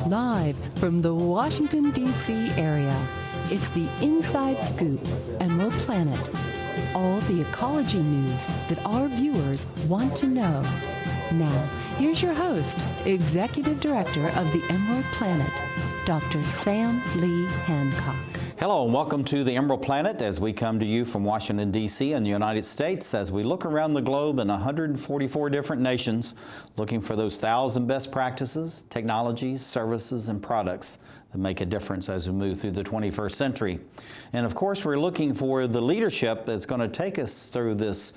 Live from the Washington, D.C. area, it's the Inside Scoop, Emerald Planet. All the ecology news that our viewers want to know. Now, here's your host, Executive Director of the Emerald Planet, Dr. Sam Lee Hancock. Hello and welcome to the Emerald Planet as we come to you from Washington, D.C. in the United States as we look around the globe in 144 different nations looking for those 1,000 best practices, technologies, services, and products that make a difference as we move through the 21st century. And of course, we're looking for the leadership that's going to take us through this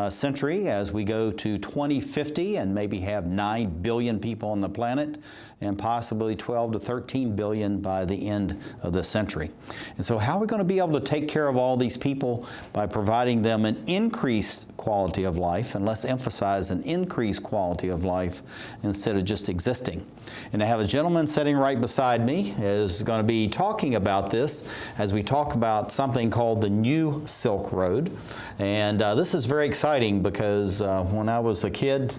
century as we go to 2050 and maybe have 9 billion people on the planet and possibly 12 to 13 billion by the end of the century. And so how are we going to be able to take care of all these people by providing them an increased quality of life, and let's emphasize an increased quality of life instead of just existing. And I have a gentleman sitting right beside me is going to be talking about this as we talk about something called the New Silk Road. And this is very exciting because when I was a kid,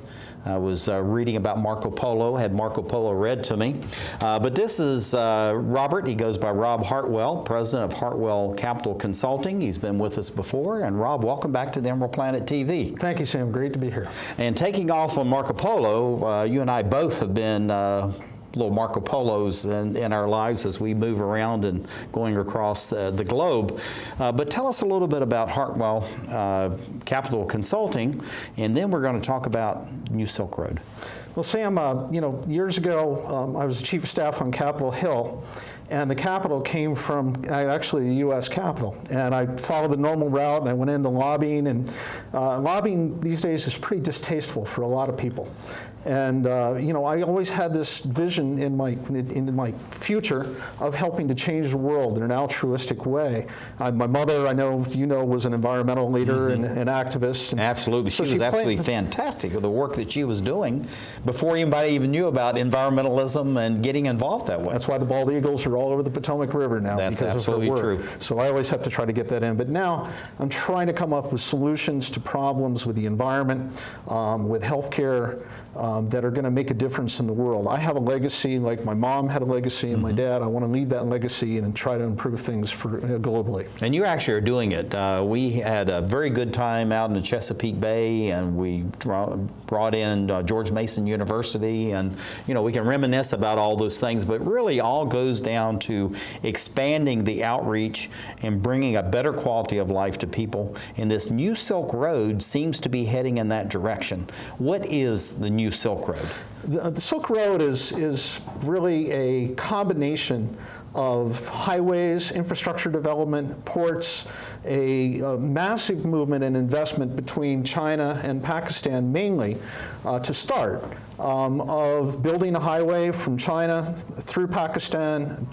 I was reading about Marco Polo, had Marco Polo read to me. But this is Robert. He goes by Rob Hartwell, president of Hartwell Capital Consulting. He's been with us before. And Rob, welcome back to the Emerald Planet TV. Thank you, Sam. Great to be here. And taking off on Marco Polo, you and I both have been little Marco Polos in our lives as we move around and going across the globe. But tell us a little bit about Hartwell Capital Consulting, and then we're going to talk about New Silk Road. Well, Sam, years ago, I was the chief of staff on Capitol Hill, and the Capitol came from actually the U.S. Capitol. And I followed the normal route, and I went into lobbying, and lobbying these days is pretty distasteful for a lot of people. And I always had this vision in my future of helping to change the world in an altruistic way. My mother, I know you know, was an environmental leader and an activist. And absolutely, so she was absolutely fantastic with the work that she was doing before anybody even knew about environmentalism and getting involved that way. That's why the bald eagles are all over the Potomac River now. That's absolutely true. So I always have to try to get that in. But now I'm trying to come up with solutions to problems with the environment, with healthcare, that are going to make a difference in the world. I have a legacy, like my mom had a legacy and my dad. I want to leave that legacy and try to improve things for globally. And you actually are doing it. We had a very good time out in the Chesapeake Bay, and we brought in George Mason University, and we can reminisce about all those things, but really all goes down to expanding the outreach and bringing a better quality of life to people. And this New Silk Road seems to be heading in that direction. What is the New Silk Road? The Silk Road is really a combination of highways, infrastructure development, ports, a massive movement and investment between China and Pakistan mainly to start, of building a highway from China through Pakistan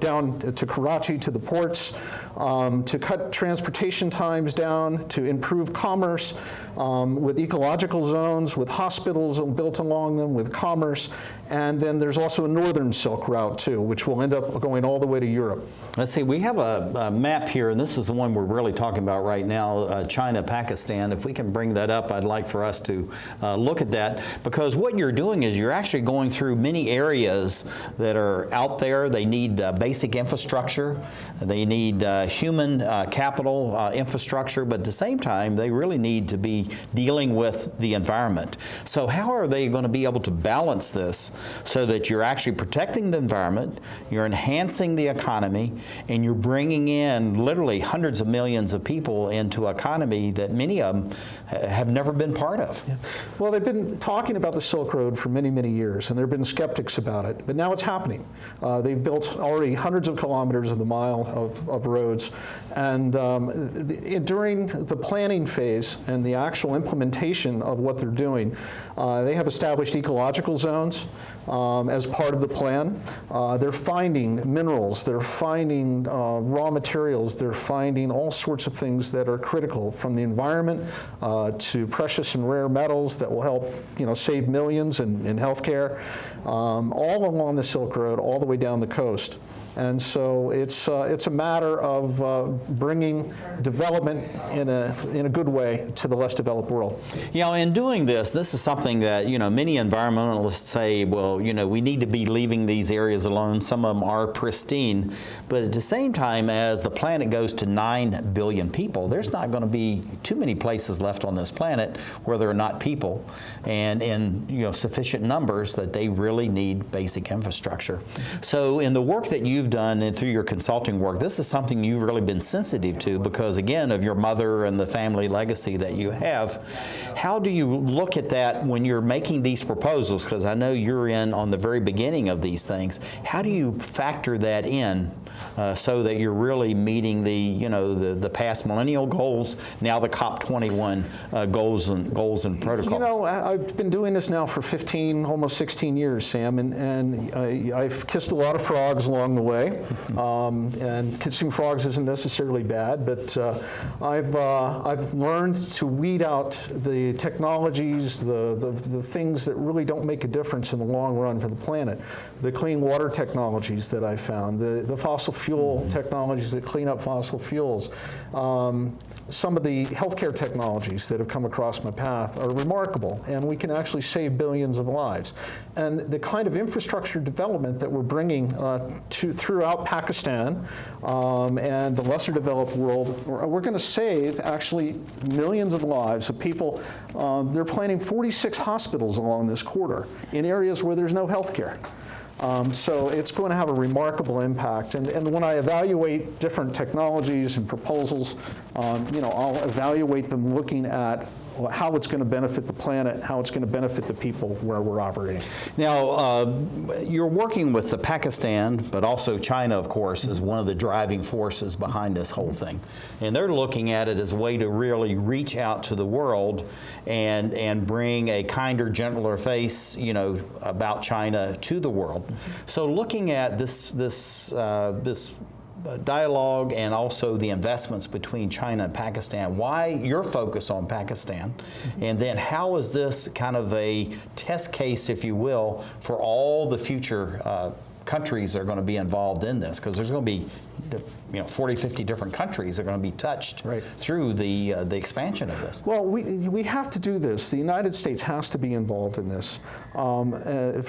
down to Karachi to the ports, to cut transportation times down, to improve commerce with ecological zones, with hospitals built along them, with commerce. And then there's also a northern Silk Route too, which will end up going all the way to Europe. Let's see, we have a map here, and this is the one we're really talking about right now, China, Pakistan. If we can bring that up, I'd like for us to look at that, because what you're doing is you're actually going through many areas that are out there. They need basic infrastructure. They need human capital infrastructure, but at the same time, they really need to be dealing with the environment. So how are they going to be able to balance this so that you're actually protecting the environment, you're enhancing the economy, and you're bringing in literally hundreds of millions of people into an economy that many of them have never been part of? Yeah. Well, they've been talking about the Silk Road for many, many years, and there have been skeptics about it, but now it's happening. They've built already hundreds of kilometers of the mile of roads, and during the planning phase and the actual implementation of what they're doing, they have established ecological zones as part of the plan. They're finding minerals, they're finding raw materials, they're finding all sorts of things that are critical, from the environment to precious and rare metals that will help save millions in healthcare, all along the Silk Road, all the way down the coast. And so it's a matter of bringing development in a good way to the less developed world. In doing this is something that many environmentalists say, well, we need to be leaving these areas alone. Some of them are pristine, but at the same time, as the planet goes to 9 billion people, there's not going to be too many places left on this planet where there are not people, and in sufficient numbers that they really need basic infrastructure. So in the work that you've done and through your consulting work, this is something you've really been sensitive to because, again, of your mother and the family legacy that you have. How do you look at that when you're making these proposals? Because I know you're in on the very beginning of these things. How do you factor that in so that you're really meeting the past millennial goals, now the COP21 goals and protocols? I've been doing this now for 15, almost 16 years, Sam, and I've kissed a lot of frogs along the way. And kissing frogs isn't necessarily bad, but I've learned to weed out the technologies, the things that really don't make a difference in the long run for the planet. The clean water technologies that I found, the fossil fuel technologies that clean up fossil fuels, some of the healthcare technologies that have come across my path are remarkable, and we can actually save billions of lives. And the kind of infrastructure development that we're bringing throughout Pakistan and the lesser developed world, we're going to save actually millions of lives of people. They're planning 46 hospitals along this corridor in areas where there's no health care. So it's going to have a remarkable impact. And when I evaluate different technologies and proposals, I'll evaluate them looking at how it's going to benefit the planet, how it's going to benefit the people where we're operating. Now, you're working with Pakistan, but also China, of course, is one of the driving forces behind this whole thing. And they're looking at it as a way to really reach out to the world and bring a kinder, gentler face, about China to the world. So looking at this dialogue and also the investments between China and Pakistan, why your focus on Pakistan, and then how is this kind of a test case, if you will, for all the future countries that are going to be involved in this? Because there's going to be 40, 50 different countries are going to be touched through the expansion of this. Well, we have to do this. The United States has to be involved in this.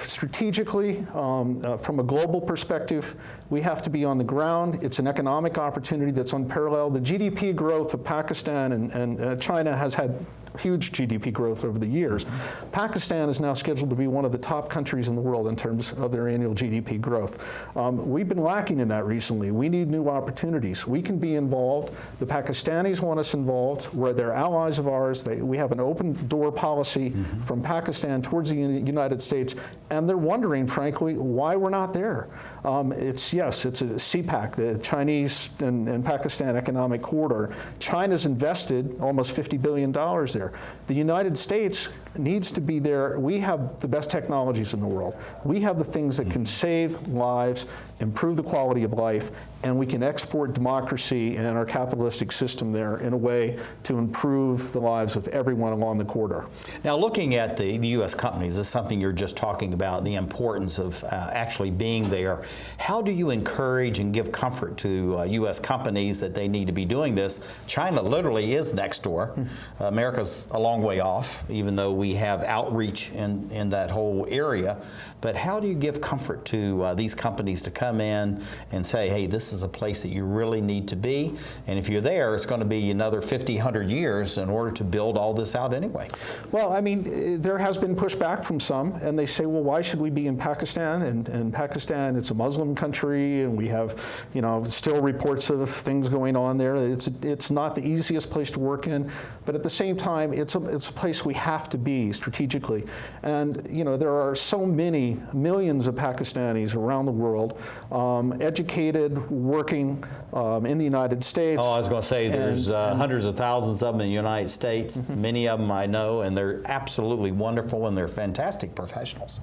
Strategically, from a global perspective, we have to be on the ground. It's an economic opportunity that's unparalleled. The GDP growth of Pakistan and China has had huge GDP growth over the years. Pakistan is now scheduled to be one of the top countries in the world in terms of their annual GDP growth. We've been lacking in that recently. We need new opportunities. We can be involved. The Pakistanis want us involved. They're allies of ours. We have an open door policy from Pakistan towards the United States, and they're wondering, frankly, why we're not there. It's a CPAC, the Chinese and Pakistan Economic Corridor. China's invested almost $50 billion there. The United States needs to be there. We have the best technologies in the world. We have the things that can save lives, improve the quality of life, and we can export democracy and our capitalistic system there in a way to improve the lives of everyone along the corridor. Now, looking at the U.S. companies, this is something you're just talking about, the importance of actually being there. How do you encourage and give comfort to U.S. companies that they need to be doing this? China literally is next door. America's a long way off, even though we have outreach in that whole area. But how do you give comfort to these companies to come in and say, hey, this is a place that you really need to be, and if you're there, it's going to be another 50, 100 years in order to build all this out anyway? Well, I mean, there has been pushback from some, and they say, well, why should we be in Pakistan? And Pakistan, it's a Muslim country, and we have, still reports of things going on there. It's not the easiest place to work in, but at the same time, it's a place we have to be strategically. And there are so many millions of Pakistanis around the world, educated, working in the United States. Oh, I was going to say there's hundreds of thousands of them in the United States. Many of them I know, and they're absolutely wonderful, and they're fantastic professionals.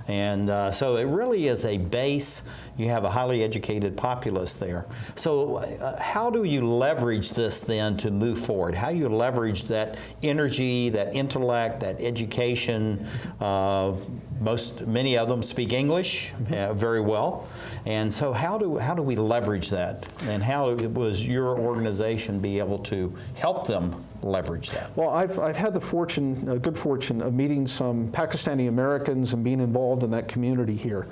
And so it really is a base. You have a highly educated populace there. So how do you leverage this then to move forward? How you leverage that energy, that intellect, respect, that education. Many of them speak English very well, and so how do we leverage that, and how was your organization be able to help them leverage that? Well, I've had the good fortune of meeting some Pakistani Americans and being involved in that community here.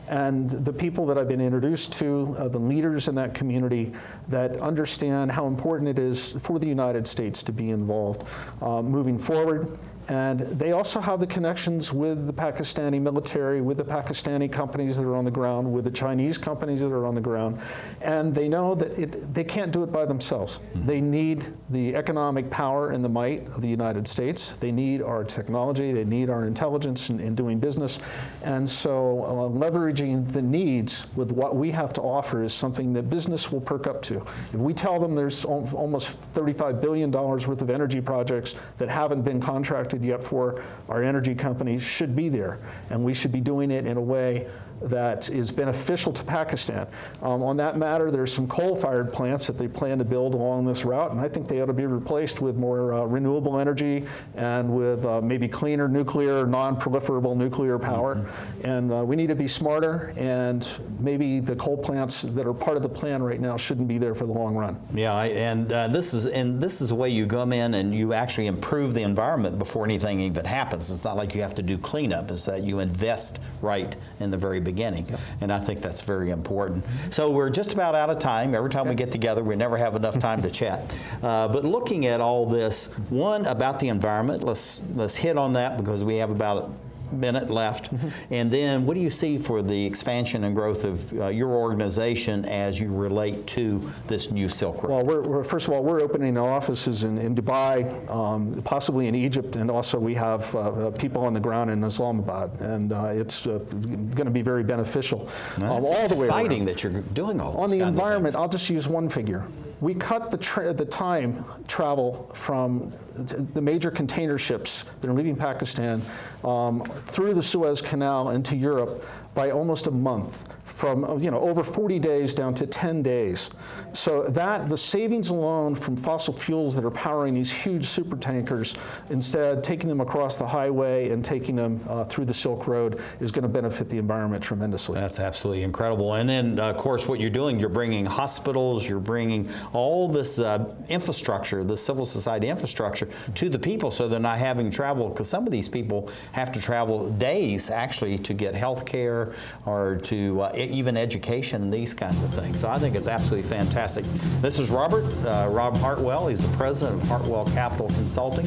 And the people that I've been introduced to, the leaders in that community that understand how important it is for the United States to be involved moving forward. And they also have the connections with the Pakistani military, with the Pakistani companies that are on the ground, with the Chinese companies that are on the ground. And they know that they can't do it by themselves. Mm-hmm. They need the economic power and the might of the United States. They need our technology. They need our intelligence in doing business. And so leveraging the needs with what we have to offer is something that business will perk up to. If we tell them there's almost $35 billion worth of energy projects that haven't been contracted yet for, our energy companies should be there, and we should be doing it in a way that is beneficial to Pakistan. On that matter, there's some coal-fired plants that they plan to build along this route, and I think they ought to be replaced with more renewable energy and with maybe cleaner nuclear, non-proliferable nuclear power. Mm-hmm. And we need to be smarter, and maybe the coal plants that are part of the plan right now shouldn't be there for the long run. Yeah, this is the way you come in and you actually improve the environment before anything even happens. It's not like you have to do cleanup. It's that you invest right in the very beginning. And I think that's very important. So we're just about out of time. Every time we get together, we never have enough time to chat. But looking at all this, one, about the environment, let's hit on that because we have about a minute left. Mm-hmm. And then what do you see for the expansion and growth of your organization as you relate to this new Silk Road? Well, first of all, we're opening offices in Dubai, possibly in Egypt, and also we have people on the ground in Islamabad, and it's going to be very beneficial. All the way around. Exciting that you're doing all this. On the environment, I'll just use one figure. We cut the time travel from the major container ships that are leaving Pakistan through the Suez Canal into Europe by almost a month, from over 40 days down to 10 days. So the savings alone from fossil fuels that are powering these huge super tankers, instead taking them across the highway and taking them through the Silk Road, is going to benefit the environment tremendously. That's absolutely incredible. And then, of course, what you're doing, you're bringing hospitals, you're bringing all this infrastructure, the civil society infrastructure, to the people so they're not having to travel, because some of these people have to travel days actually to get health care or to even education and these kinds of things. So I think it's absolutely fantastic. This is Rob Hartwell. He's the president of Hartwell Capital Consulting,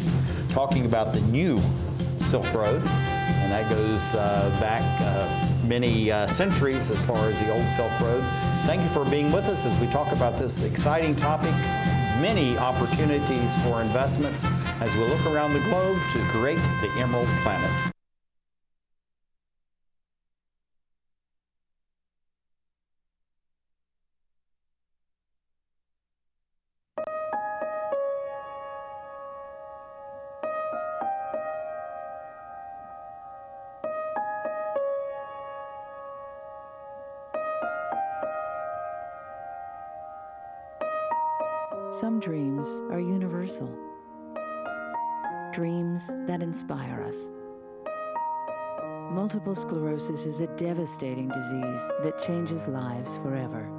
talking about the new Silk Road, and that goes back many centuries as far as the old Silk Road. Thank you for being with us as we talk about this exciting topic. Many opportunities for investments as we look around the globe to create the Emerald Planet. Some dreams are universal, dreams that inspire us. Multiple sclerosis is a devastating disease that changes lives forever.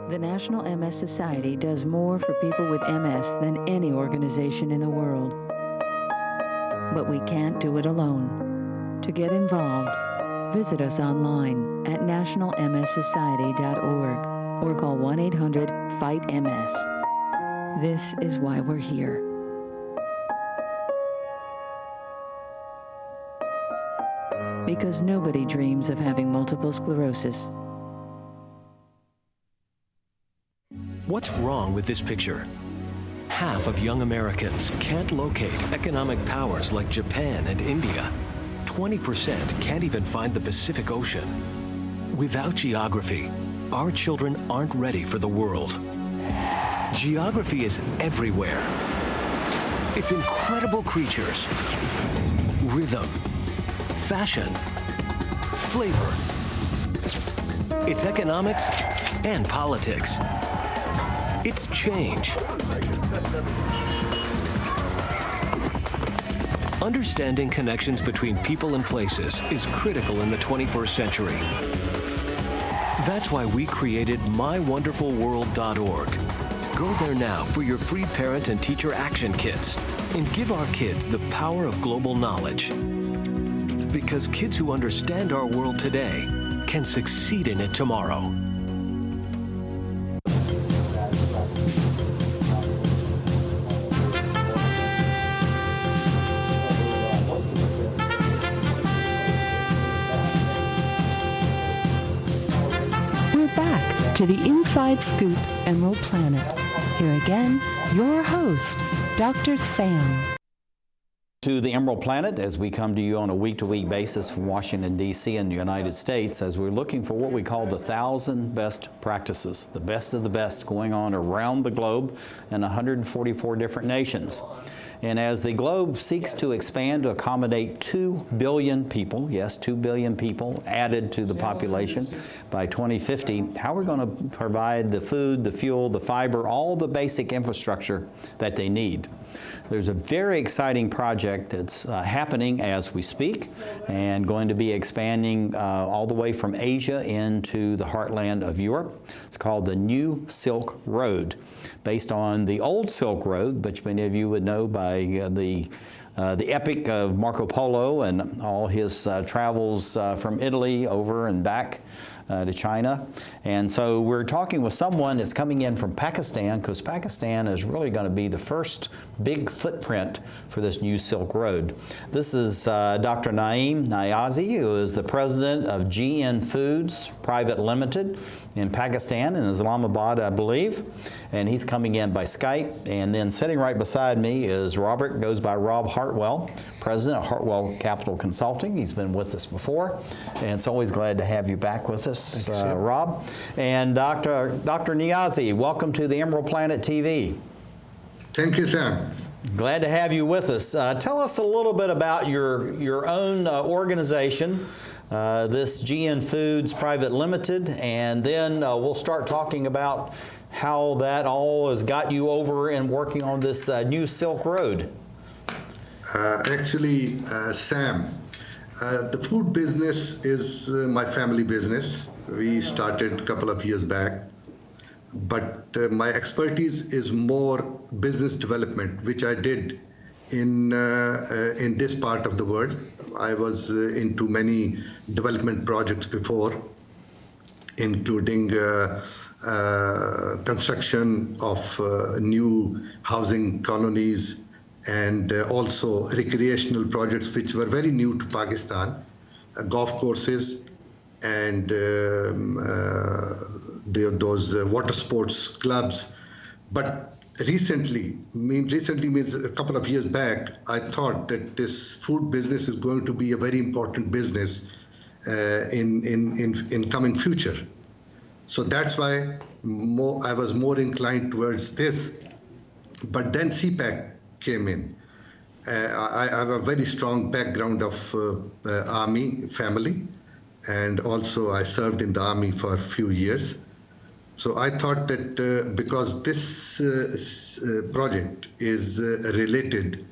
The National MS Society does more for people with MS than any organization in the world. But we can't do it alone. To get involved, visit us online at nationalmssociety.org. or call 1-800-FIGHT-MS. This is why we're here. Because nobody dreams of having multiple sclerosis. What's wrong with this picture? Half of young Americans can't locate economic powers like Japan and India. 20% can't even find the Pacific Ocean. Without geography, our children aren't ready for the world. Geography is everywhere. It's incredible creatures, rhythm, fashion, flavor. It's economics and politics. It's change. Understanding connections between people and places is critical in the 21st century. That's why we created mywonderfulworld.org. Go there now for your free parent and teacher action kits and give our kids the power of global knowledge. Because kids who understand our world today can succeed in it tomorrow. We're back to the Inside Scoop Emerald Planet. Here again, your host, Dr. Sam. To the Emerald Planet, as we come to you on a week-to-week basis from Washington, D.C. and the United States, as we're looking for what we call the 1,000 best practices, the best of the best going on around the globe in 144 different nations. And as the globe seeks to expand to accommodate 2 billion people, yes, 2 billion people added to the population by 2050, how we're going to provide the food, the fuel, the fiber, all the basic infrastructure that they need. There's a very exciting project that's happening as we speak and going to be expanding all the way from Asia into the heartland of Europe. It's called the New Silk Road, based on the old Silk Road, which many of you would know by the epic of Marco Polo and all his travels from Italy over and back to China. And so we're talking with someone that's coming in from Pakistan, because Pakistan is really going to be the first big footprint for this new Silk Road. This is Dr. Naeem Niazi, who is the president of GN Foods Private Limited in Pakistan, in Islamabad, I believe. And he's coming in by Skype. And then sitting right beside me is Robert, goes by Rob Hartwell, president of Hartwell Capital Consulting. He's been with us before, and it's always glad to have you back with us, Rob. And Dr. Niazi, welcome to the Emerald Planet TV. Thank you, Sam. Glad to have you with us. Tell us a little bit about your own organization, this GN Foods Private Limited, and then we'll start talking about how that all has got you over and working on this new Silk Road. Actually, Sam, the food business is my family business. We started a couple of years back, but my expertise is more business development, which I did in this part of the world. I was into many development projects before, including construction of new housing colonies and also recreational projects which were very new to Pakistan, golf courses and those water sports clubs. But recently means a couple of years back, I thought that this food business is going to be a very important business in coming future. So that's why I was more inclined towards this. But then CPAC came in. I have a very strong background of Army family, and also I served in the Army for a few years. So I thought that because this project is related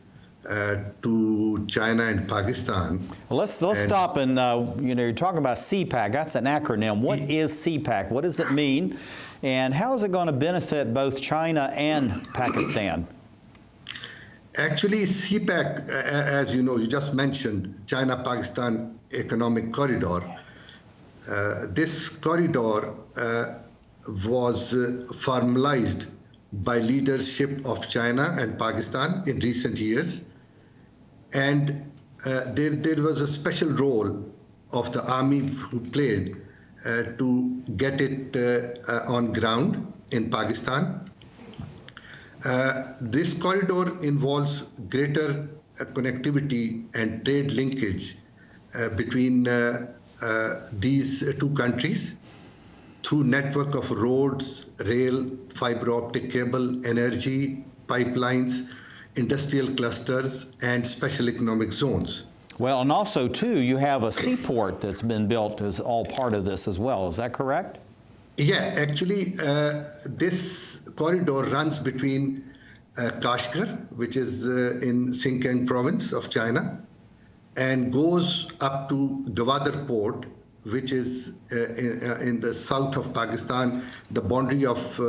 to China and Pakistan. Well, let's stop and you're talking about CPAC. That's an acronym. What is CPAC? What does it mean? And how is it going to benefit both China and Pakistan? Actually, CPAC, as you know, you just mentioned China-Pakistan Economic Corridor. This corridor was formalized by leadership of China and Pakistan in recent years. And there was a special role of the Army who played to get it on ground in Pakistan. This corridor involves greater connectivity and trade linkage between these two countries through network of roads, rail, fiber optic cable, energy, pipelines, industrial clusters, and special economic zones. Well, and also, too, you have a seaport that's been built as all part of this as well. Is that correct? Yeah, actually, this corridor runs between Kashgar, which is in Xinjiang province of China, and goes up to Gwadar port, which is in the south of Pakistan, the boundary of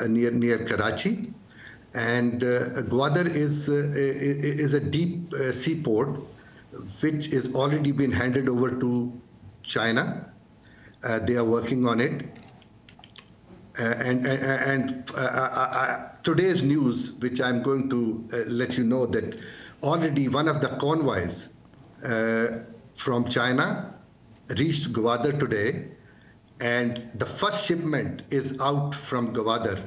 near Karachi. And Gwadar is a deep seaport, which is already been handed over to China. They are working on it. Today's news, which I'm going to let you know, that already one of the convoys from China reached Gwadar today, and the first shipment is out from Gwadar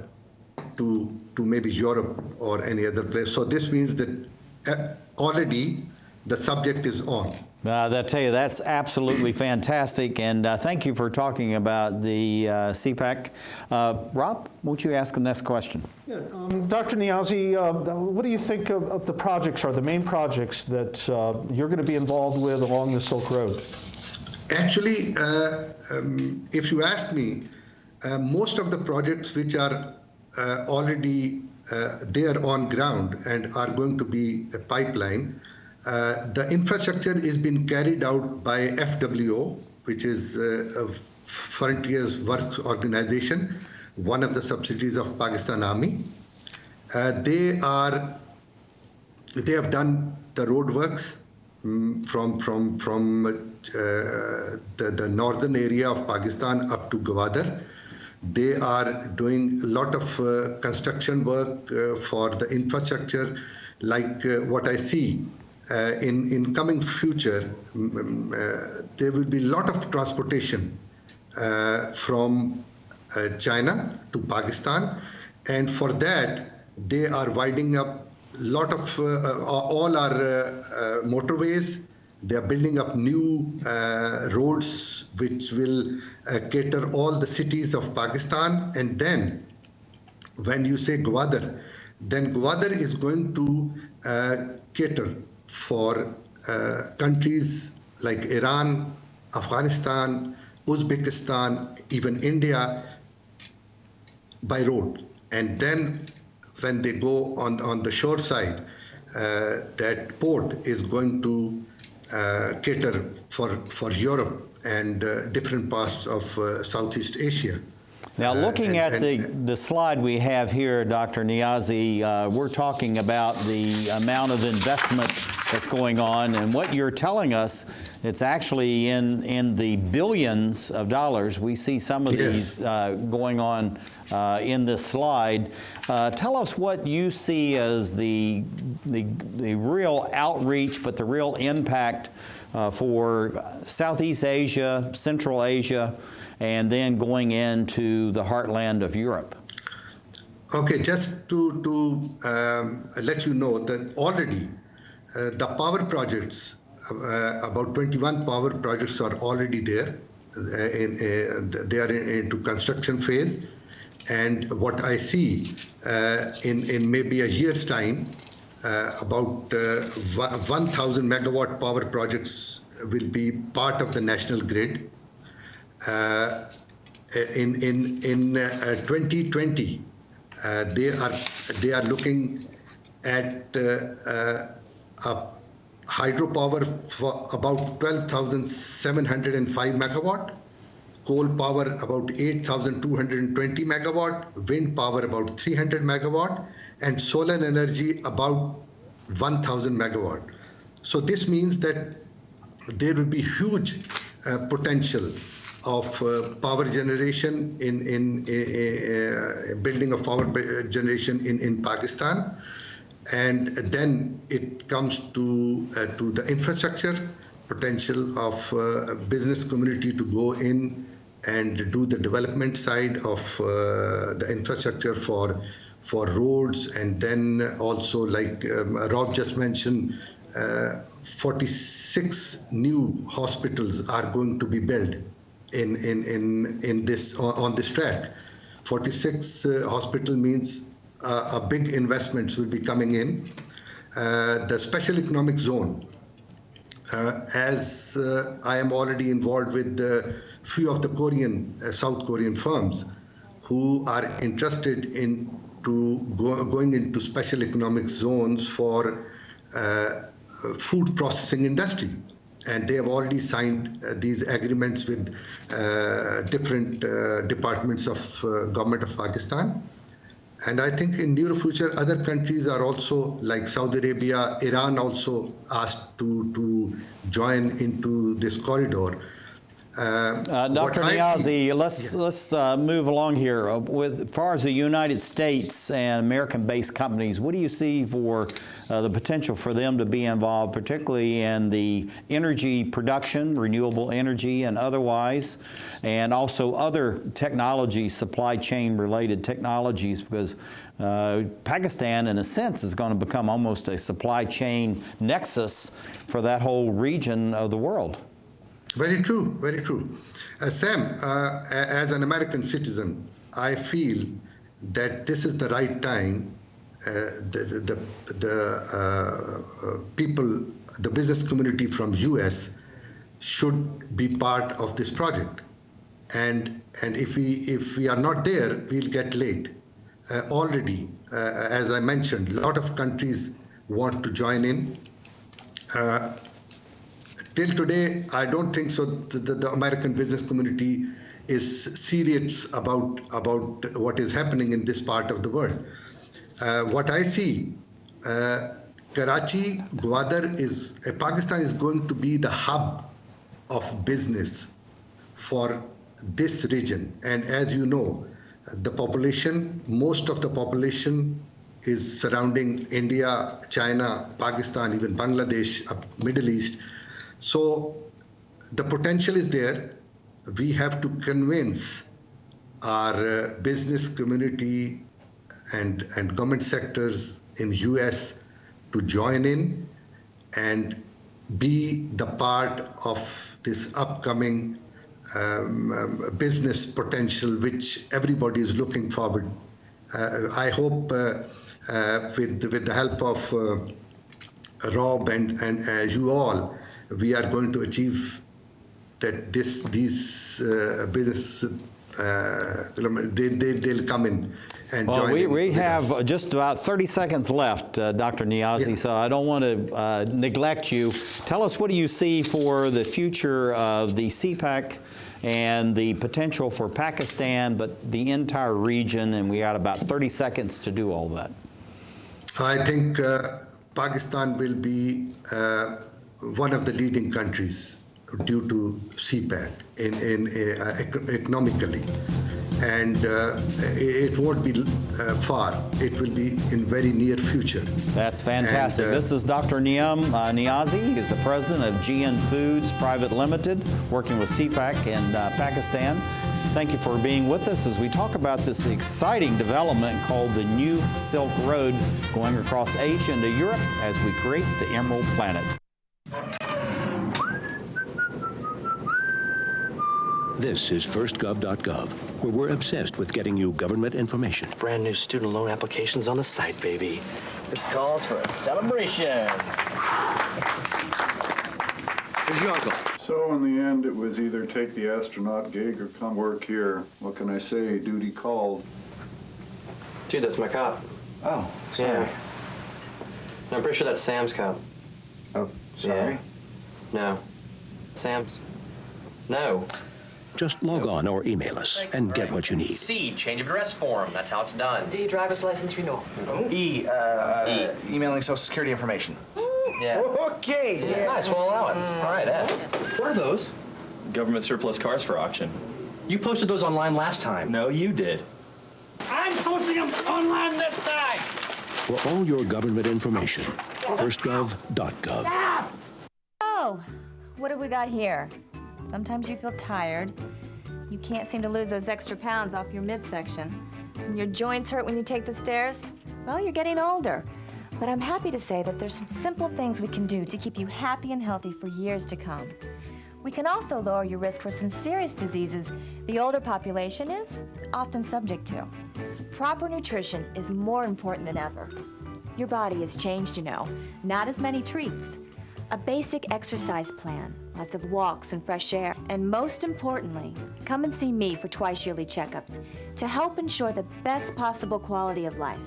to maybe Europe or any other place. So this means that already the subject is on. I tell you, that's absolutely fantastic, and thank you for talking about the CPAC. Rob, won't you ask the next question? Yeah, Dr. Niazi, what do you think of the projects, or the main projects that you're going to be involved with along the Silk Road? Actually, if you ask me, most of the projects which are already there on ground and are going to be a pipeline, the infrastructure is being carried out by FWO, which is a Frontiers Works Organization, one of the subsidiaries of Pakistan Army. They have done the roadworks from the northern area of Pakistan up to Gwadar. They are doing a lot of construction work for the infrastructure, like what I see. In coming future, there will be a lot of transportation from China to Pakistan, and for that they are widening up a lot of all our motorways. They are building up new roads which will cater all the cities of Pakistan. And then when you say Gwadar, then Gwadar is going to cater for countries like Iran, Afghanistan, Uzbekistan, even India by road. And then when they go on the shore side, that port is going to cater for Europe and different parts of Southeast Asia. Now, looking at the slide we have here, Dr. Niazi, we're talking about the amount of investment that's going on, and what you're telling us, it's actually in the billions of dollars. We see some of these going on in this slide. Tell us what you see as the real outreach, but the real impact for Southeast Asia, Central Asia, and then going into the heartland of Europe. Okay, just to let you know that already the power projects, about 21 power projects are already there. They are into construction phase. And what I see in maybe a year's time, about 1,000 megawatt power projects will be part of the national grid. In 2020, they are looking at hydropower for about 12,705 megawatt, coal power about 8,220 megawatt, wind power about 300 megawatt, and solar energy about 1,000 megawatt. So this means that there will be huge potential of power generation in building of power generation in Pakistan. And then it comes to the infrastructure potential of business community to go in and do the development side of the infrastructure for roads, and then also, like Rob just mentioned, 46 new hospitals are going to be built in this on this track. 46 hospital means a big investments will be coming in. The special economic zone, as I am already involved with a few of the South Korean firms who are interested in to going into special economic zones for food processing industry. And they have already signed these agreements with different departments of government of Pakistan. And I think in near future, other countries are also, like Saudi Arabia, Iran also asked to join into this corridor. Dr. Niazi, let's move along here. As far as the United States and American-based companies, what do you see for the potential for them to be involved, particularly in the energy production, renewable energy and otherwise, and also other technology, supply chain related technologies, because Pakistan, in a sense, is going to become almost a supply chain nexus for that whole region of the world. Very true, very true. Sam, as an American citizen, I feel that this is the right time. The people, the business community from US should be part of this project. And if we are not there, we'll get late. Already, as I mentioned, a lot of countries want to join in. Till today, I don't think so. The American business community is serious about what is happening in this part of the world. What I see, Karachi, Gwadar Pakistan is going to be the hub of business for this region. And as you know, the population, most of the population is surrounding India, China, Pakistan, even Bangladesh, Middle East. So the potential is there. We have to convince our business community and government sectors in US to join in and be the part of this upcoming business potential, which everybody is looking forward. I hope with the help of Rob and you all, we are going to achieve that these business, they'll come in and join in. We have just about 30 seconds left, Dr. Niazi, Yeah. so I don't want to neglect you. Tell us, what do you see for the future of the CPEC and the potential for Pakistan, but the entire region, and we got about 30 seconds to do all that. I think Pakistan will be one of the leading countries due to CPEC economically, and it won't be far. It will be in very near future. That's fantastic. This is Dr. Naeem Niazi. He's the president of GN Foods Private Limited, working with CPEC in Pakistan. Thank you for being with us as we talk about this exciting development called the New Silk Road, going across Asia into Europe as we create the Emerald Planet. This is firstgov.gov, where we're obsessed with getting you government information. Brand new student loan applications on the site, baby. This calls for a celebration. Here's your uncle. So in the end, it was either take the astronaut gig or come work here. What can I say? Duty called. Dude, that's my cop. Oh, sorry. Yeah. I'm pretty sure that's Sam's cop. Oh, sorry. Yeah. No. Sam's. No. Just log on or email us and get what you need. C, change of address form. That's how it's done. D, driver's license renewal. E, emailing Social Security information. Yeah. Okay. Yeah. Nice, we'll allow it. All right, Ed. What are those? Government surplus cars for auction. You posted those online last time. No, you did. I'm posting them online this time. For all your government information, firstgov.gov. Oh, what have we got here? Sometimes you feel tired. You can't seem to lose those extra pounds off your midsection. And your joints hurt when you take the stairs. Well, you're getting older. But I'm happy to say that there's some simple things we can do to keep you happy and healthy for years to come. We can also lower your risk for some serious diseases the older population is often subject to. Proper nutrition is more important than ever. Your body has changed, you know. Not as many treats. A basic exercise plan, lots of walks and fresh air, and most importantly, come and see me for twice-yearly checkups to help ensure the best possible quality of life.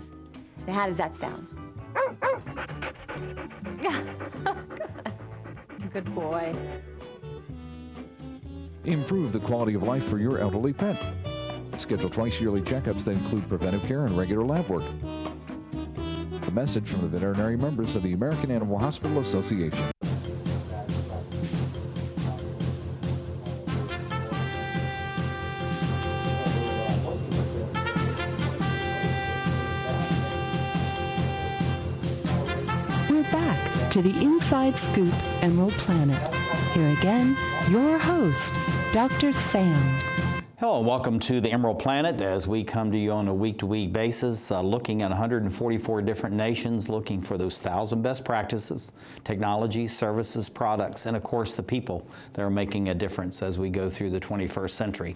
Now, how does that sound? Good boy. Improve the quality of life for your elderly pet. Schedule twice-yearly checkups that include preventive care and regular lab work. A message from the veterinary members of the American Animal Hospital Association. We're back to the Inside Scoop Emerald Planet. Here again, your host, Dr. Sam. Hello and welcome to the Emerald Planet as we come to you on a week-to-week basis, looking at 144 different nations, looking for those 1,000 best practices, technology, services, products, and of course the people that are making a difference as we go through the 21st century.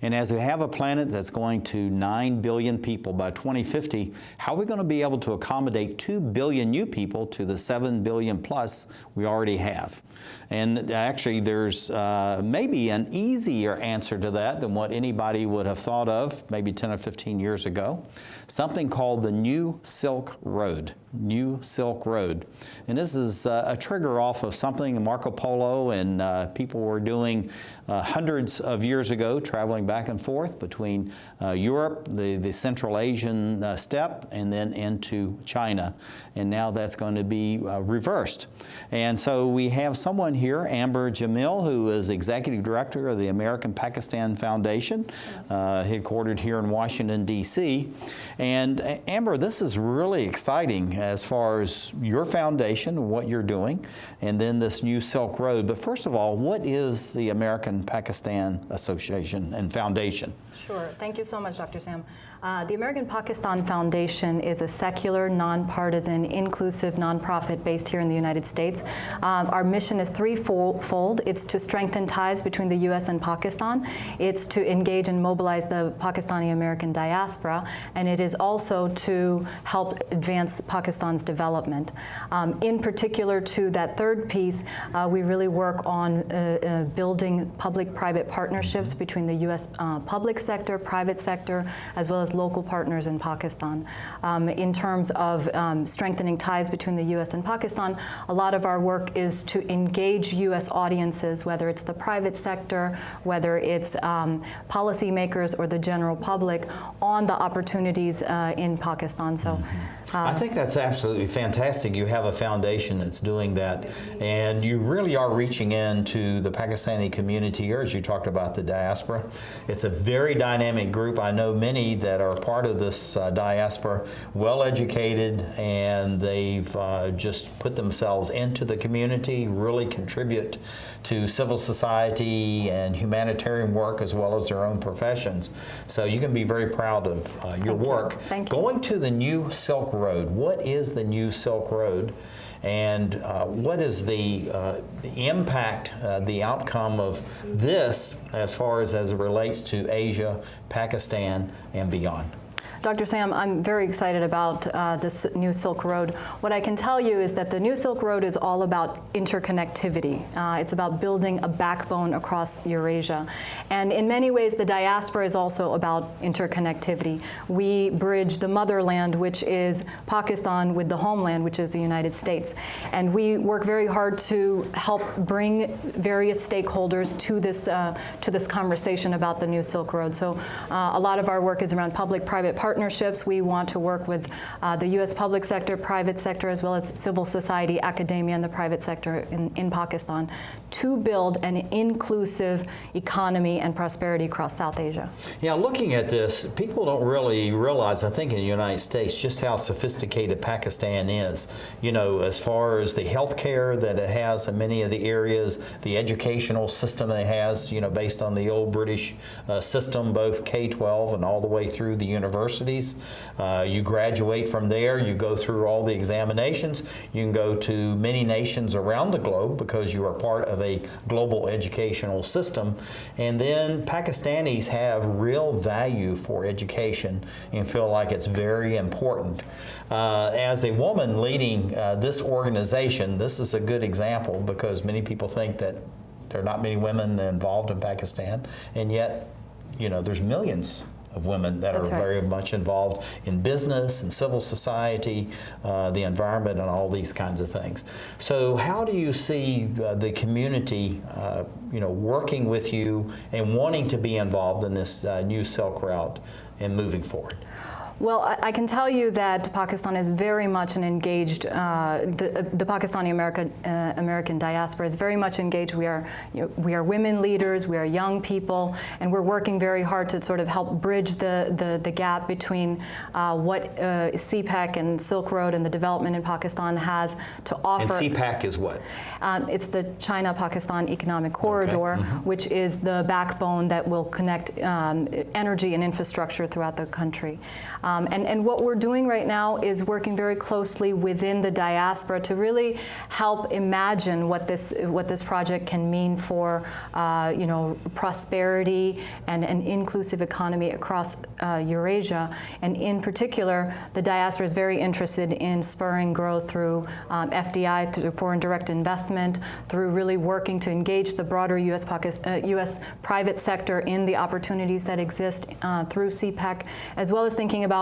And as we have a planet that's going to 9 billion people by 2050, how are we going to be able to accommodate 2 billion new people to the 7 billion plus we already have? And actually there's maybe an easier answer to that than what anybody would have thought of maybe 10 or 15 years ago. Something called the New Silk Road. New Silk Road. And this is a trigger off of something Marco Polo and people were doing hundreds of years ago, traveling back and forth between Europe, the Central Asian steppe, and then into China. And now that's going to be reversed. And so we have someone here, Amber Jamil, who is Executive Director of the American Pakistan Foundation, headquartered here in Washington, D.C. And Amber, this is really exciting as far as your foundation, what you're doing, and then this New Silk Road. But first of all, what is the American Pakistan Association and Foundation? Sure. Thank you so much, Dr. Sam. The American Pakistan Foundation is a secular, nonpartisan, inclusive nonprofit based here in the United States. Our mission is threefold. It's to strengthen ties between the U.S. and Pakistan. It's to engage and mobilize the Pakistani-American diaspora. And it is also to help advance Pakistan's development. In particular to that third piece, we really work on building public-private partnerships between the U.S. Public sector, private sector, as well as local partners in Pakistan. In terms of strengthening ties between the U.S. and Pakistan, a lot of our work is to engage U.S. audiences, whether it's the private sector, whether it's policymakers or the general public, on the opportunities in Pakistan. So. I think that's absolutely fantastic. You have a foundation that's doing that, and you really are reaching into the Pakistani community here, as you talked about the diaspora. It's a very dynamic group. I know many that are part of this diaspora, well educated, and they've just put themselves into the community, really contribute to civil society and humanitarian work as well as their own professions. So you can be very proud of your work. Thank you. Going to the New Silk Road. What is the New Silk Road, and what is the impact, the outcome of this as far as it relates to Asia, Pakistan, and beyond? Dr. Sam, I'm very excited about this New Silk Road. What I can tell you is that the New Silk Road is all about interconnectivity. It's about building a backbone across Eurasia. And in many ways, the diaspora is also about interconnectivity. We bridge the motherland, which is Pakistan, with the homeland, which is the United States. And we work very hard to help bring various stakeholders to this conversation about the New Silk Road. So a lot of our work is around public-private partnerships. We want to work with the U.S. public sector, private sector, as well as civil society, academia, and the private sector in Pakistan to build an inclusive economy and prosperity across South Asia. Yeah, looking at this, people don't really realize, I think in the United States, just how sophisticated Pakistan is. You know, as far as the health care that it has in many of the areas, the educational system it has, you know, based on the old British system, both K-12 and all the way through the university. universities. You graduate from there, you go through all the examinations. You can go to many nations around the globe because you are part of a global educational system. And then Pakistanis have real value for education and feel like it's very important. As a woman leading this organization, this is a good example because many people think that there are not many women involved in Pakistan, and yet, you know, there's millions of women that are very much involved in business and civil society, the environment, and all these kinds of things. So how do you see the community, you know, working with you and wanting to be involved in this new Silk Route and moving forward? Well, I can tell you that Pakistan is very much an engaged, the Pakistani American diaspora is very much engaged. We are women leaders, we are young people, and we're working very hard to sort of help bridge the gap between what CPEC and Silk Road and the development in Pakistan has to offer. And CPEC is what? It's the China-Pakistan Economic Corridor, which is the backbone that will connect energy and infrastructure throughout the country. And what we're doing right now is working very closely within the diaspora to really help imagine what this project can mean for you know, prosperity and an inclusive economy across Eurasia. And in particular, the diaspora is very interested in spurring growth through FDI, through foreign direct investment, through really working to engage the broader U.S. private sector in the opportunities that exist through CPEC, as well as thinking about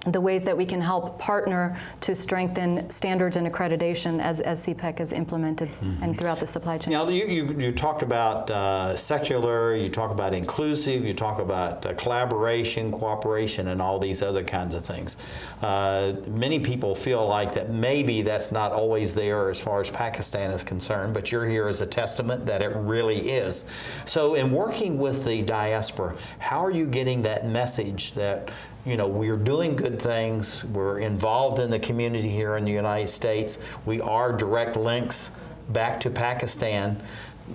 the ways that we can help partner to strengthen standards and accreditation as CPEC is implemented and throughout the supply chain. Now, you talked about secular, you talk about inclusive, you talk about collaboration, cooperation, and all these other kinds of things. Many people feel like that maybe that's not always there as far as Pakistan is concerned, but you're here as a testament that it really is. So in working with the diaspora, how are you getting that message that, you know, we're doing good things, we're involved in the community here in the United States, we are direct links back to Pakistan.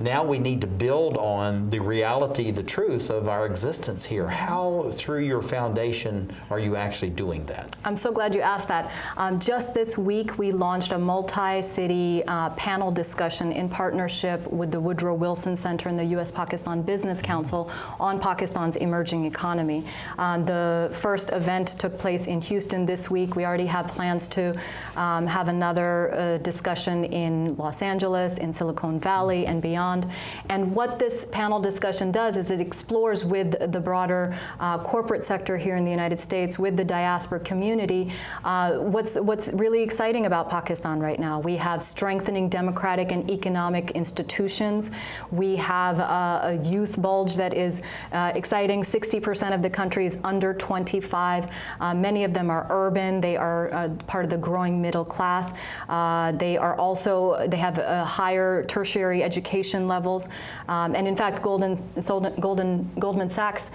Now we need to build on the reality, the truth of our existence here. How, through your foundation, are you actually doing that? I'm so glad you asked that. Just this week, we launched a multi-city panel discussion in partnership with the Woodrow Wilson Center and the U.S.-Pakistan Business Council on Pakistan's emerging economy. The first event took place in Houston this week. We already have plans to have another discussion in Los Angeles, in Silicon Valley, and beyond. And what this panel discussion does is it explores with the broader corporate sector here in the United States, with the diaspora community, what's really exciting about Pakistan right now. We have strengthening democratic and economic institutions. We have a youth bulge that is exciting. 60% of the country is under 25. Many of them are urban. They are part of the growing middle class. They have a higher tertiary education levels. And in fact, Goldman Sachs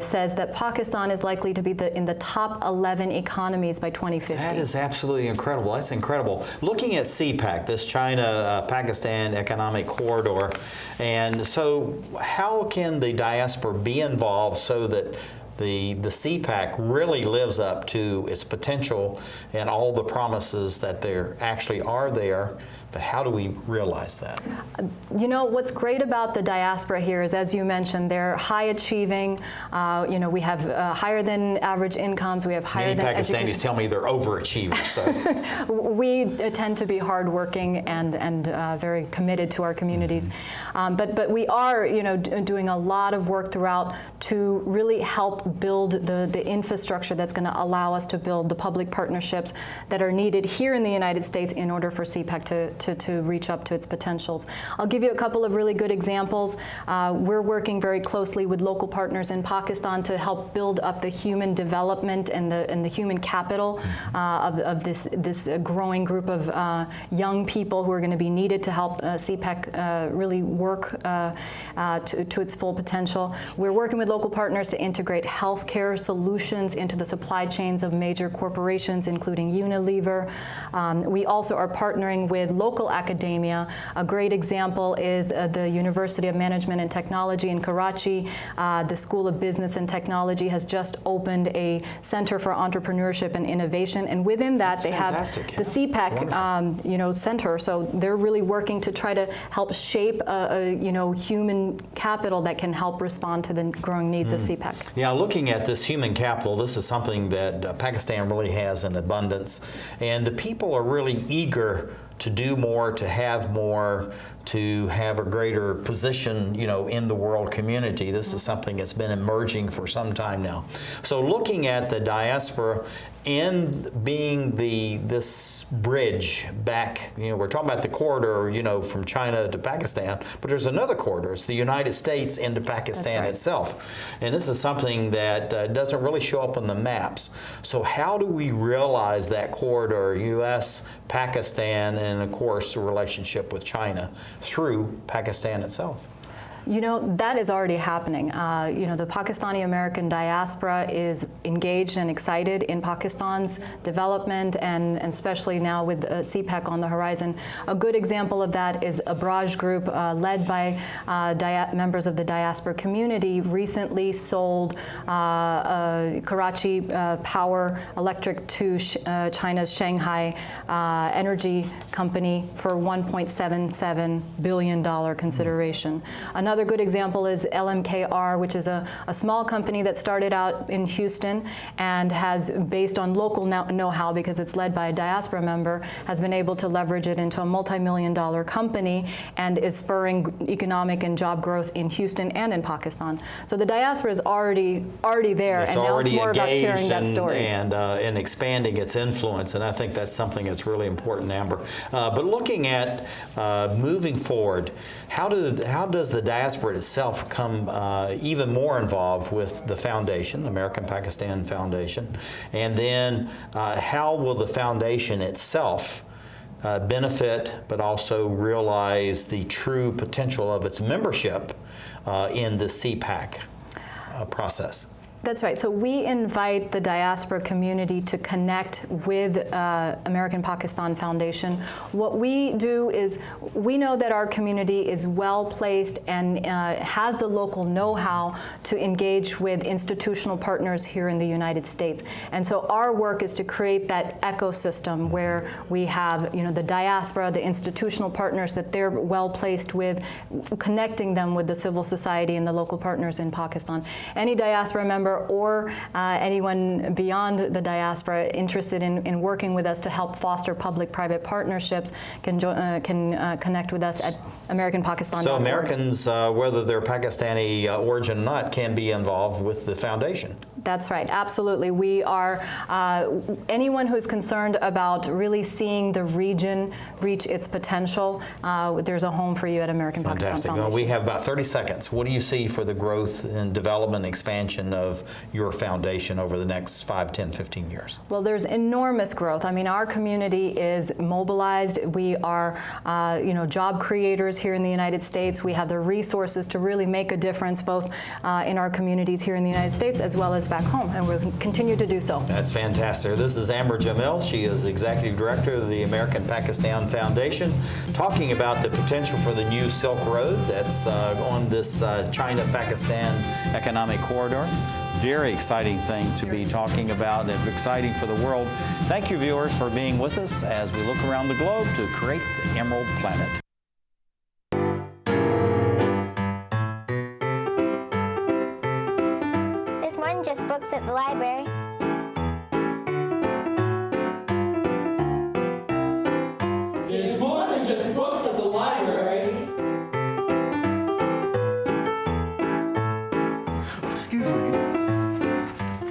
says that Pakistan is likely to be in the top 11 economies by 2050. That is absolutely incredible. That's incredible. Looking at CPEC, this China-Pakistan Economic Corridor, and so how can the diaspora be involved so that the CPEC really lives up to its potential and all the promises that there actually are there? But how do we realize that? You know, what's great about the diaspora here is, as you mentioned, they're high achieving. You know, we have higher than average incomes. We have higher than education. Many Pakistanis tell me they're overachievers. So we tend to be hardworking and very committed to our communities. But we are, you know, doing a lot of work throughout to really help build the infrastructure that's going to allow us to build the public partnerships that are needed here in the United States in order for CPEC to reach up to its potentials. I'll give you a couple of really good examples. We're working very closely with local partners in Pakistan to help build up the human development and the human capital of this growing group of young people who are going to be needed to help CPEC really work to its full potential. We're working with local partners to integrate healthcare solutions into the supply chains of major corporations, including Unilever. We also are partnering with local local academia. A great example is the University of Management and Technology in Karachi. The School of Business and Technology has just opened a Center for Entrepreneurship and Innovation, and within that they have the CPEC center. So they're really working to try to help shape a human capital that can help respond to the growing needs of CPEC. Yeah, looking at this human capital, this is something that Pakistan really has in abundance, and the people are really eager to do more, to have more, to have a greater position, in the world community. This is something that's been emerging for some time now. So looking at the diaspora and being this bridge back, we're talking about the corridor, from China to Pakistan, but there's another corridor. It's the United States into Pakistan itself. And this is something that doesn't really show up on the maps. So how do we realize that corridor, U.S., Pakistan, and of course the relationship with China through Pakistan itself? That is already happening. The Pakistani-American diaspora is engaged and excited in Pakistan's development, and especially now with CPEC on the horizon. A good example of that is a Braj group led by members of the diaspora community recently sold Karachi Power Electric to China's Shanghai Energy Company for $1.77 billion consideration. Another good example is LMKR, which is a small company that started out in Houston and has, based on local know-how, because it's led by a diaspora member, has been able to leverage it into a multi-million-dollar company and is spurring economic and job growth in Houston and in Pakistan. So the diaspora is already there, and now it's more about sharing that story. And expanding its influence, and I think that's something that's really important, Amber. But looking at moving forward, how does the diaspora itself come even more involved with the foundation, the American Pakistan Foundation, and then how will the foundation itself benefit but also realize the true potential of its membership in the CPAC process? That's right. So we invite the diaspora community to connect with American Pakistan Foundation. What we do is we know that our community is well placed and has the local know-how to engage with institutional partners here in the United States. And so our work is to create that ecosystem where we have, the diaspora, the institutional partners that they're well placed with, connecting them with the civil society and the local partners in Pakistan. Any diaspora member or anyone beyond the diaspora interested in working with us to help foster public-private partnerships can connect with us at AmericanPakistan.org. So Americans, whether they're Pakistani origin or not, can be involved with the foundation. That's right, absolutely. We are, anyone who's concerned about really seeing the region reach its potential, there's a home for you at American Pakistan Foundation. Well, we have about 30 seconds. What do you see for the growth and development, expansion of your foundation over the next 5, 10, 15 years? Well, there's enormous growth. I mean, our community is mobilized. We are, job creators here in the United States. We have the resources to really make a difference both in our communities here in the United States as well as back home, and we'll continue to do so. That's fantastic. This is Amber Jamil. She is the Executive Director of the American Pakistan Foundation, talking about the potential for the new Silk Road that's on this China-Pakistan economic corridor. Very exciting thing to be talking about, and exciting for the world. Thank you, viewers, for being with us as we look around the globe to create the Emerald Planet. There's more than just books at the library. There's more than just books at the library. Excuse me.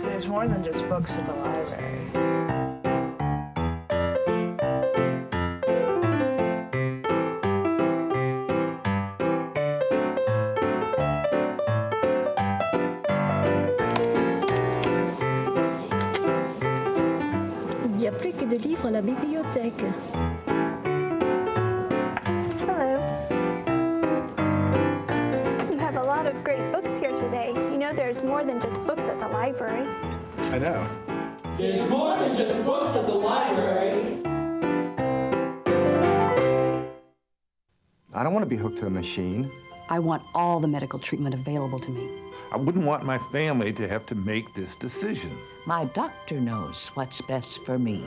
There's more than just books at the library. Il y a plus que de livres à la bibliothèque. Hello. You have a lot of great books here today. You know there's more than just books at the library. I know. There's more than just books at the library. I don't want to be hooked to a machine. I want all the medical treatment available to me. I wouldn't want my family to have to make this decision. My doctor knows what's best for me.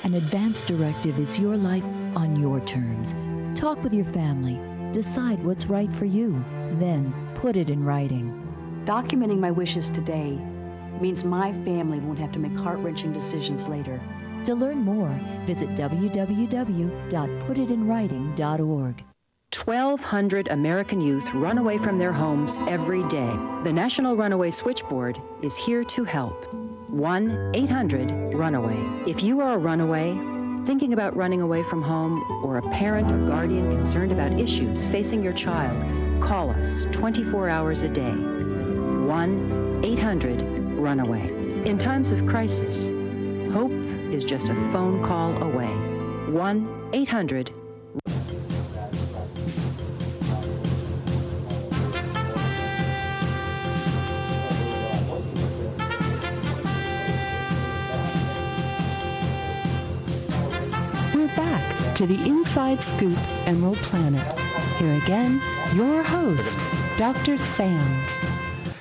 An advance directive is your life on your terms. Talk with your family. Decide what's right for you. Then put it in writing. Documenting my wishes today means my family won't have to make heart-wrenching decisions later. To learn more, visit www.putitinwriting.org. 1,200 American youth run away from their homes every day. The National Runaway Switchboard is here to help. 1-800-RUNAWAY. If you are a runaway, thinking about running away from home, or a parent or guardian concerned about issues facing your child, call us 24 hours a day. 1-800-RUNAWAY. In times of crisis, hope is just a phone call away. 1-800. We're back to the Inside Scoop Emerald Planet. Here again, your host, Dr. Sam.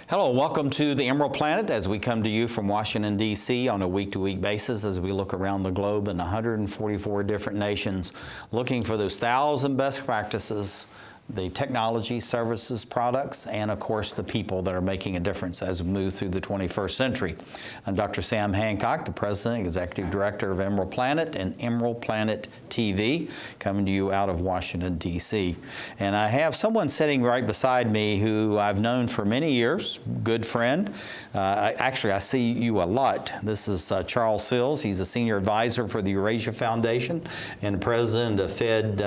Hello, welcome to the Emerald Planet as we come to you from Washington, D.C. on a week-to-week basis as we look around the globe in 144 different nations, looking for those 1,000 best practices, the technology, services, products, and of course the people that are making a difference as we move through the 21st century. I'm Dr. Sam Hancock, the President and Executive Director of Emerald Planet and Emerald Planet TV, coming to you out of Washington, D.C. And I have someone sitting right beside me who I've known for many years, good friend. Actually, I see you a lot. This is Charles Sills. He's a Senior Advisor for the Eurasia Foundation and President of Fed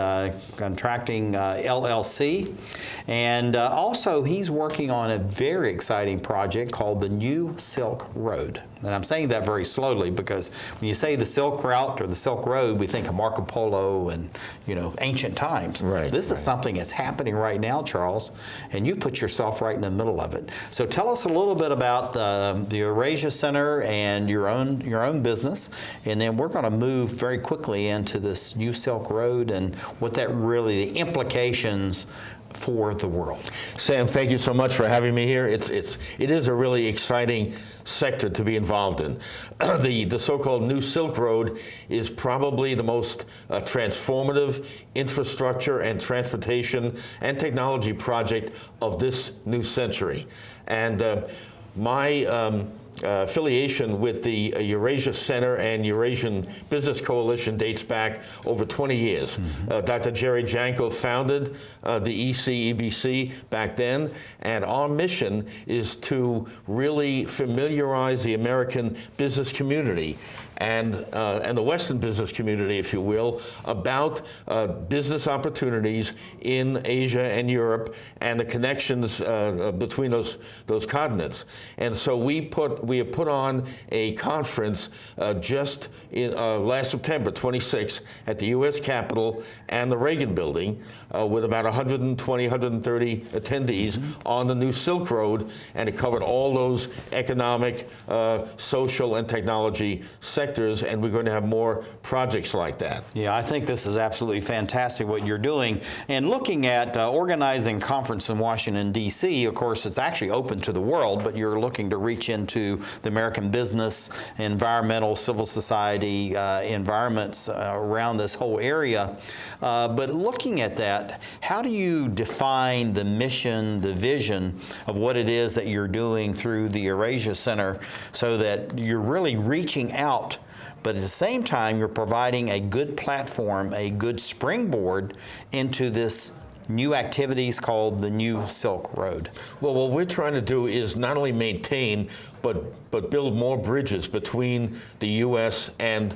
Contracting LLC. And also, he's working on a very exciting project called the New Silk Road. And I'm saying that very slowly because when you say the Silk Route or the Silk Road, we think of Marco Polo and, you know, ancient times. Right. This is something that's happening right now, Charles, and you put yourself right in the middle of it. So tell us a little bit about the Eurasia Center and your own business, and then we're going to move very quickly into this New Silk Road and what that really, the implications for the world. Sam, thank you so much for having me here. It is a really exciting sector to be involved in. The so-called New Silk Road is probably the most transformative infrastructure and transportation and technology project of this new century. And my affiliation with the Eurasia Center and Eurasian Business Coalition dates back over 20 years. Dr. Jerry Janko founded the ECEBC back then, and our mission is to really familiarize the American business community and the Western business community, if you will, about business opportunities in Asia and Europe and the connections between those continents. And so we have put on a conference just in last September 26th at the U.S. Capitol and the Reagan Building with about 120, 130 attendees on the New Silk Road, and it covered all those economic, social, and technology sectors, and we're going to have more projects like that. Yeah, I think this is absolutely fantastic what you're doing. And looking at organizing a conference in Washington, D.C., of course, it's actually open to the world, but you're looking to reach into the American business, environmental, civil society environments around this whole area. But looking at that, how do you define the mission, the vision of what it is that you're doing through the Eurasia Center so that you're really reaching out, but at the same time you're providing a good platform, a good springboard into this new activities called the New Silk Road? Well, what we're trying to do is not only maintain, but build more bridges between the U.S. and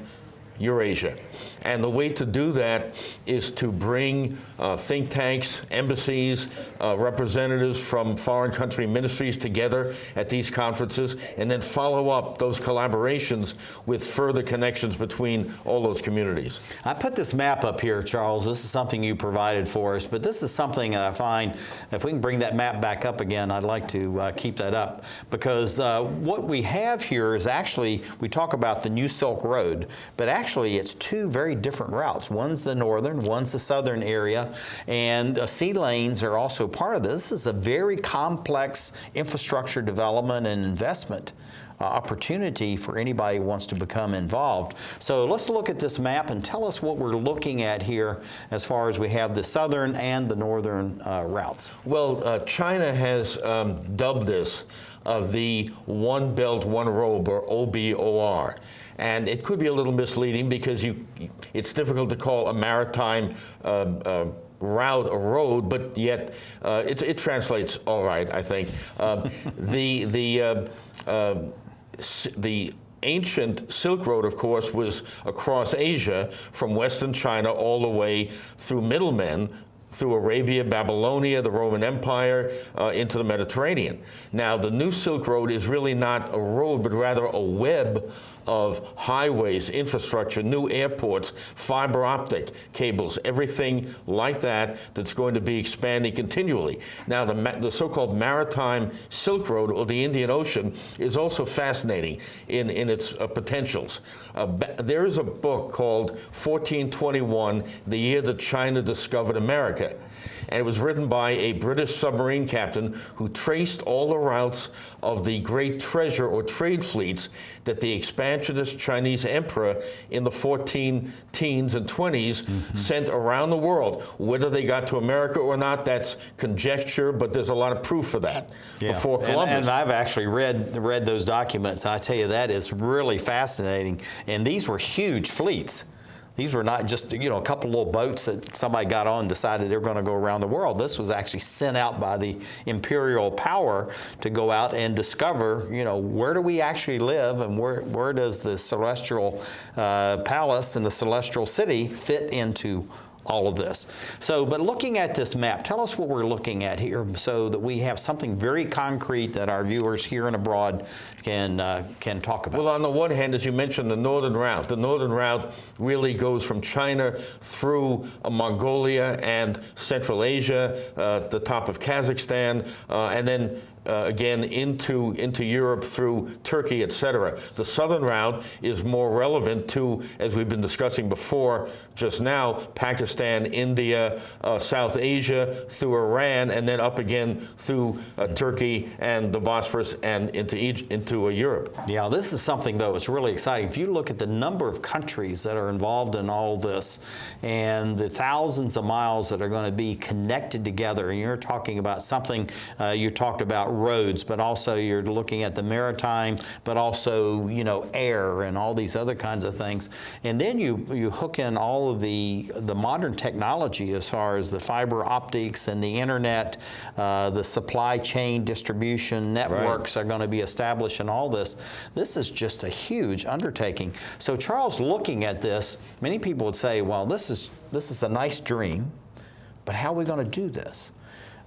Eurasia. And the way to do that is to bring think tanks, embassies, representatives from foreign country ministries together at these conferences, and then follow up those collaborations with further connections between all those communities. I put this map up here, Charles. This is something you provided for us, but this is something I find, if we can bring that map back up again, I'd like to keep that up, because what we have here is actually, we talk about the New Silk Road, but actually actually, it's two very different routes. One's the northern, one's the southern area, and the sea lanes are also part of this. This is a very complex infrastructure development and investment opportunity for anybody who wants to become involved. So let's look at this map and tell us what we're looking at here as far as we have the southern and the northern routes. Well, China has dubbed this the One Belt, One Road, or OBOR. And it could be a little misleading because it's difficult to call a maritime route a road, but yet it translates all right, I think. The ancient Silk Road, of course, was across Asia from Western China all the way through middlemen, through Arabia, Babylonia, the Roman Empire, into the Mediterranean. Now, the new Silk Road is really not a road, but rather a web of highways, infrastructure, new airports, fiber optic cables, everything like that that's going to be expanding continually. Now, the so-called maritime Silk Road, or the Indian Ocean, is also fascinating in its potentials. There is a book called 1421, The Year That China Discovered America. And it was written by a British submarine captain who traced all the routes of the great treasure or trade fleets that the expansionist Chinese emperor in the 14 teens and 20s sent around the world. Whether they got to America or not, that's conjecture, but there's a lot of proof for that before Columbus. And I've actually read those documents, and I tell you, that is really fascinating. And these were huge fleets. These were not just, a couple little boats that somebody got on and decided they were going to go around the world. This was actually sent out by the imperial power to go out and discover, where do we actually live, and where does the celestial palace and the celestial city fit into all of this. So, but looking at this map, tell us what we're looking at here so that we have something very concrete that our viewers here and abroad can talk about. Well, on the one hand, as you mentioned, the northern route really goes from China through Mongolia and Central Asia, the top of Kazakhstan, and then again into Europe through Turkey, etc. The southern route is more relevant to, as we've been discussing before just now, Pakistan, India, South Asia, through Iran, and then up again through Turkey and the Bosphorus and into Europe. Yeah, this is something, though, it's really exciting. If you look at the number of countries that are involved in all this and the thousands of miles that are going to be connected together, and you're talking about something, you talked about roads, but also you're looking at the maritime, but also, air and all these other kinds of things. And then you hook in all of the modern technology as far as the fiber optics and the internet, the supply chain distribution networks are going to be established and all this. This is just a huge undertaking. So Charles, looking at this, many people would say, well, this is a nice dream, but how are we going to do this?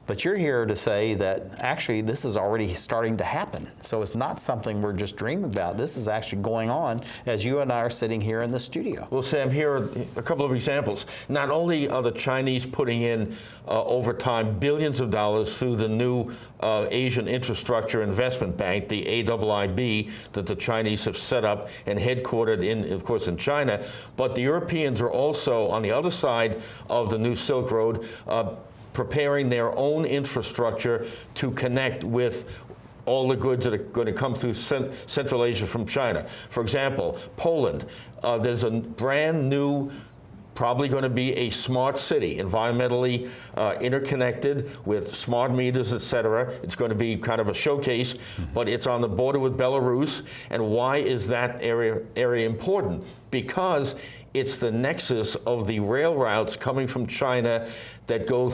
But you're here to say that actually this is already starting to happen. So it's not something we're just dreaming about. This is actually going on as you and I are sitting here in the studio. Well, Sam, here are a couple of examples. Not only are the Chinese putting in over time billions of dollars through the new Asian Infrastructure Investment Bank, the AIIB, that the Chinese have set up and headquartered in, of course, in China, but the Europeans are also on the other side of the new Silk Road, preparing their own infrastructure to connect with all the goods that are going to come through Central Asia from China. For example, Poland, there's a brand new, probably going to be a smart city, environmentally interconnected with smart meters, etc. It's going to be kind of a showcase, but it's on the border with Belarus. And why is that area important? Because it's the nexus of the rail routes coming from China that go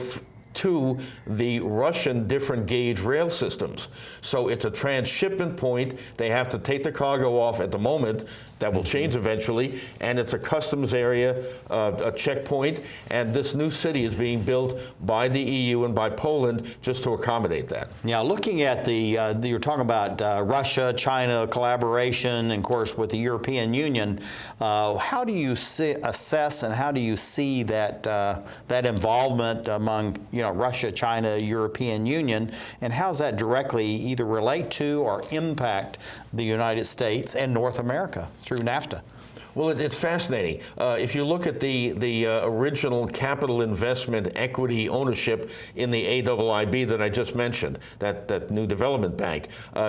to the Russian different gauge rail systems. So it's a transshipment point. They have to take the cargo off at the moment. That will change eventually. And it's a customs area, a checkpoint. And this new city is being built by the EU and by Poland just to accommodate that. Now, looking at you're talking about Russia, China collaboration, and of course with the European Union, how do you assess and how do you see that involvement among Russia, China, European Union, and how does that directly either relate to or impact the United States and North America through NAFTA? Well, it's fascinating. If you look at the original capital investment equity ownership in the AIIB that I just mentioned, that new development bank,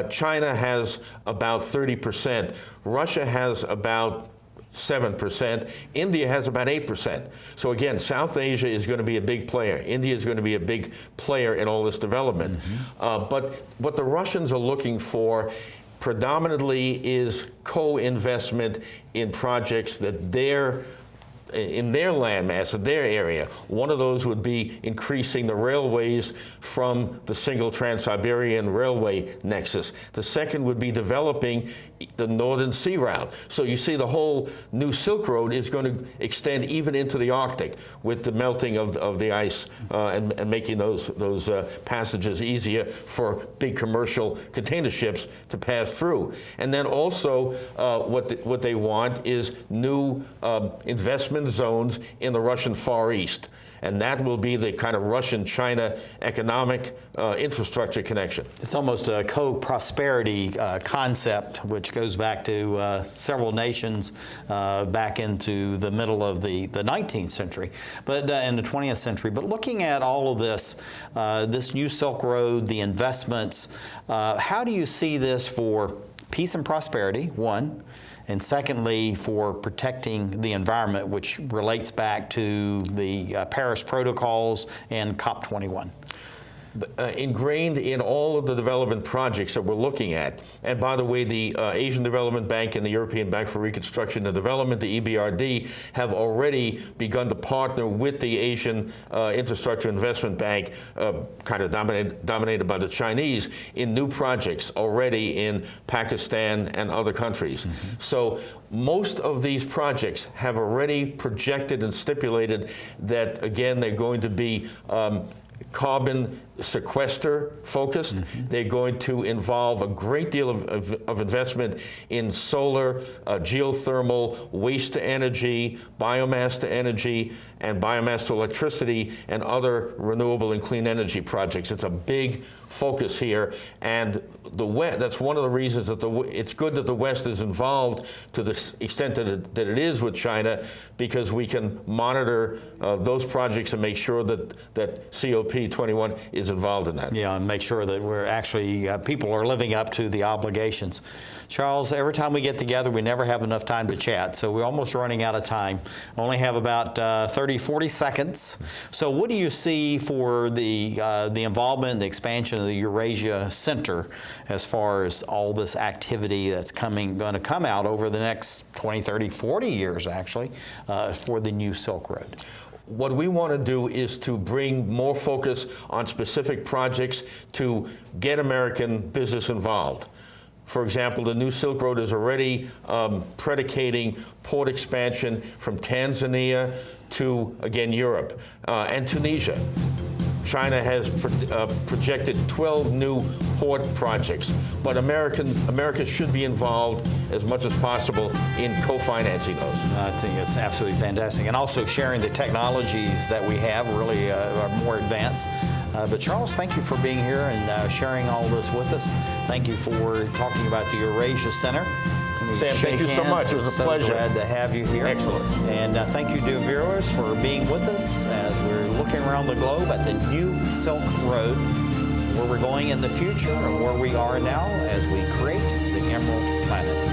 China has about 30%. Russia has about 7%. India has about 8%. So again, South Asia is going to be a big player. India is going to be a big player in all this development. But what the Russians are looking for predominantly is co-investment in projects that in their landmass, in their area. One of those would be increasing the railways from the single Trans-Siberian Railway nexus. The second would be developing the Northern Sea Route. So you see the whole new Silk Road is going to extend even into the Arctic with the melting of the ice and making those passages easier for big commercial container ships to pass through. And then also what they want is new investment zones in the Russian Far East. And that will be the kind of Russian-China economic infrastructure connection. It's almost a co-prosperity concept, which goes back to several nations back into the middle of the 19th century, but in the 20th century. But looking at all of this, this new Silk Road, the investments, how do you see this for peace and prosperity, one, and secondly, for protecting the environment, which relates back to the Paris Protocols and COP21? Ingrained in all of the development projects that we're looking at, and by the way, the Asian Development Bank and the European Bank for Reconstruction and Development, the EBRD, have already begun to partner with the Asian Infrastructure Investment Bank, kind of dominated by the Chinese, in new projects already in Pakistan and other countries. So most of these projects have already projected and stipulated that, again, they're going to be carbon sequester focused. They're going to involve a great deal of investment in solar, geothermal, waste to energy, biomass to energy, and biomass to electricity, and other renewable and clean energy projects. It's a big focus here, and the West, that's one of the reasons that it's good that the West is involved to the extent that it is with China, because we can monitor those projects and make sure that COP21 is involved in that. Yeah, and make sure that we're actually, people are living up to the obligations. Charles, every time we get together, we never have enough time to chat, so we're almost running out of time. Only have about 30, 40 seconds. So what do you see for the involvement and the expansion of the Eurasia Center as far as all this activity that's going to come out over the next 20, 30, 40 years, actually, for the new Silk Road? What we want to do is to bring more focus on specific projects to get American business involved. For example, the new Silk Road is already predicating port expansion from Tanzania to, again, Europe and Tunisia. China has projected 12 new port projects, but America should be involved as much as possible in co-financing those. I think it's absolutely fantastic, and also sharing the technologies that we have really are more advanced. But Charles, thank you for being here and sharing all this with us. Thank you for talking about the Eurasia Center. Sam, thank you so much. It was a pleasure. Glad to have you here. Excellent. And thank you, dear viewers, for being with us as we're looking around the globe at the new Silk Road, where we're going in the future and where we are now as we create the Emerald Planet.